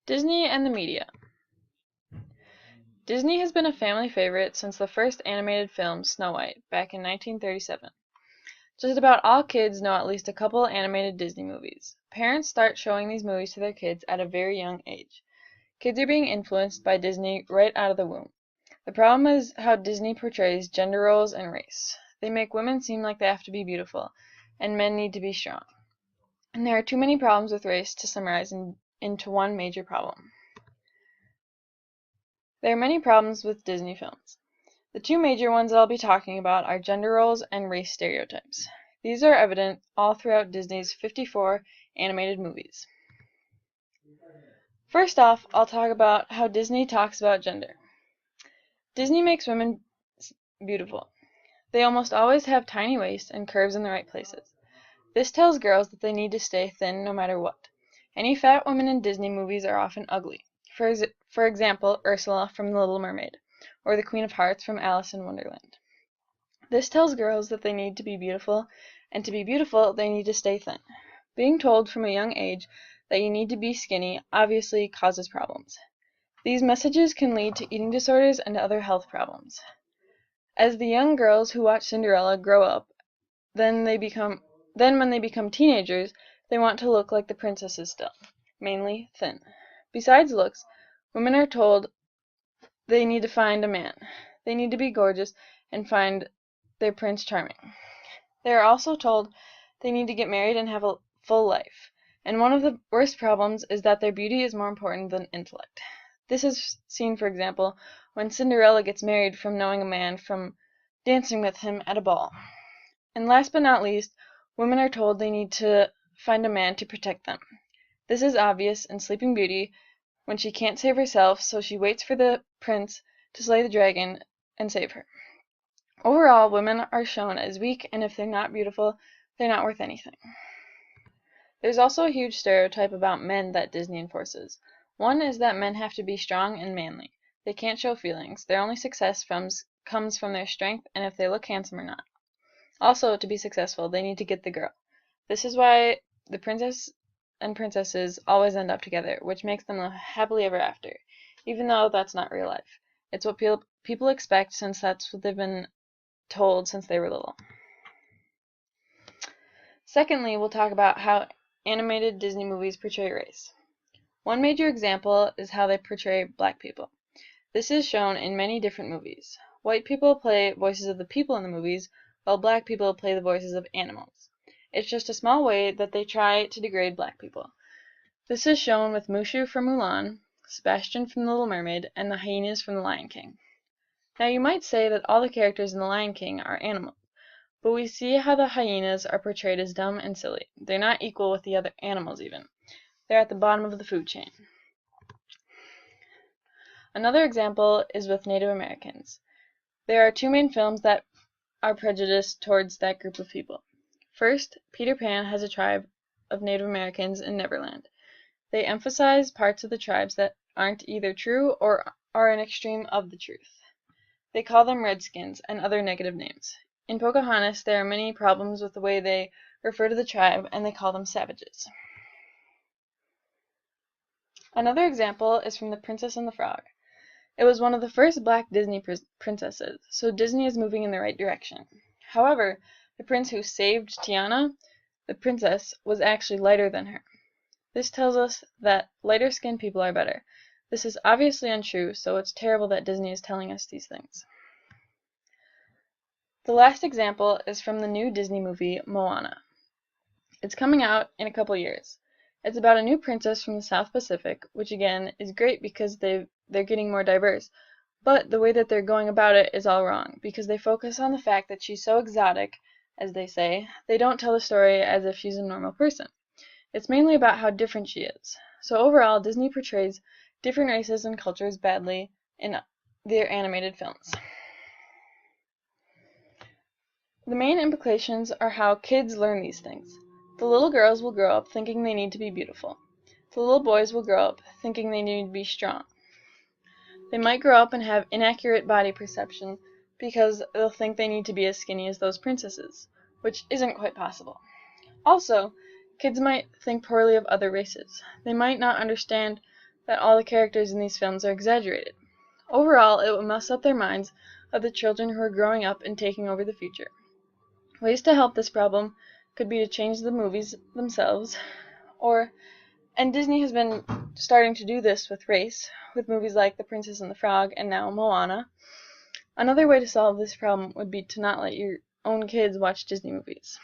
Disney and the media. Disney has been a family favorite since the first animated film, Snow White, back in 1937. Just about all kids know at least a couple animated Disney movies. Parents start showing these movies to their kids at a very young age. Kids are being influenced by Disney right out of the womb. The problem is how Disney portrays gender roles and race. They make women seem like they have to be beautiful, and men need to be strong. And there are too many problems with race to summarize into one major problem. There are many problems with Disney films. The two major ones that I'll be talking about are gender roles and race stereotypes. These are evident all throughout Disney's 54 animated movies. First off, I'll talk about how Disney talks about gender. Disney makes women beautiful. They almost always have tiny waists and curves in the right places. This tells girls that they need to stay thin no matter what. Any fat women in Disney movies are often ugly. For example, Ursula from The Little Mermaid, or the Queen of Hearts from Alice in Wonderland. This tells girls that they need to be beautiful, and to be beautiful, they need to stay thin. Being told from a young age that you need to be skinny obviously causes problems. These messages can lead to eating disorders and other health problems. As the young girls who watch Cinderella grow up, then when they become teenagers, they want to look like the princesses still, mainly thin. Besides looks, women are told they need to find a man. They need to be gorgeous and find their Prince Charming. They are also told they need to get married and have a full life. And one of the worst problems is that their beauty is more important than intellect. This is seen, for example, when Cinderella gets married from knowing a man from dancing with him at a ball. And last but not least, women are told they need to find a man to protect them. This is obvious in Sleeping Beauty when she can't save herself, so she waits for the prince to slay the dragon and save her. Overall, women are shown as weak, and if they're not beautiful, they're not worth anything. There's also a huge stereotype about men that Disney enforces. One is that men have to be strong and manly. They can't show feelings. Their only success comes from their strength and if they look handsome or not. Also, to be successful, they need to get the girl. This is why the princess and princesses always end up together, which makes them live happily ever after, even though that's not real life. It's what people expect since that's what they've been told since they were little. Secondly, we'll talk about how animated Disney movies portray race. One major example is how they portray black people. This is shown in many different movies. White people play voices of the people in the movies, while black people play the voices of animals. It's just a small way that they try to degrade black people. This is shown with Mushu from Mulan, Sebastian from The Little Mermaid, and the hyenas from The Lion King. Now you might say that all the characters in The Lion King are animals, but we see how the hyenas are portrayed as dumb and silly. They're not equal with the other animals even. They're at the bottom of the food chain. Another example is with Native Americans. There are two main films that are prejudiced towards that group of people. First, Peter Pan has a tribe of Native Americans in Neverland. They emphasize parts of the tribes that aren't either true or are an extreme of the truth. They call them Redskins and other negative names. In Pocahontas, there are many problems with the way they refer to the tribe, and they call them savages. Another example is from The Princess and the Frog. It was one of the first black Disney princesses, so Disney is moving in the right direction. However, the prince who saved Tiana, the princess, was actually lighter than her. This tells us that lighter-skinned people are better. This is obviously untrue, so it's terrible that Disney is telling us these things. The last example is from the new Disney movie, Moana. It's coming out in a couple years. It's about a new princess from the South Pacific, which again is great because they're getting more diverse, but the way that they're going about it is all wrong, because they focus on the fact that she's so exotic, as they say. They don't tell the story as if she's a normal person. It's mainly about how different she is. So overall, Disney portrays different races and cultures badly in their animated films. The main implications are how kids learn these things. The little girls will grow up thinking they need to be beautiful. The little boys will grow up thinking they need to be strong. They might grow up and have inaccurate body perception because they'll think they need to be as skinny as those princesses, which isn't quite possible. Also, kids might think poorly of other races. They might not understand that all the characters in these films are exaggerated. Overall, it would mess up their minds of the children who are growing up and taking over the future. Ways to help this problem could be to change the movies themselves, and Disney has been starting to do this with race, with movies like The Princess and the Frog and now Moana. Another way to solve this problem would be to not let your own kids watch Disney movies.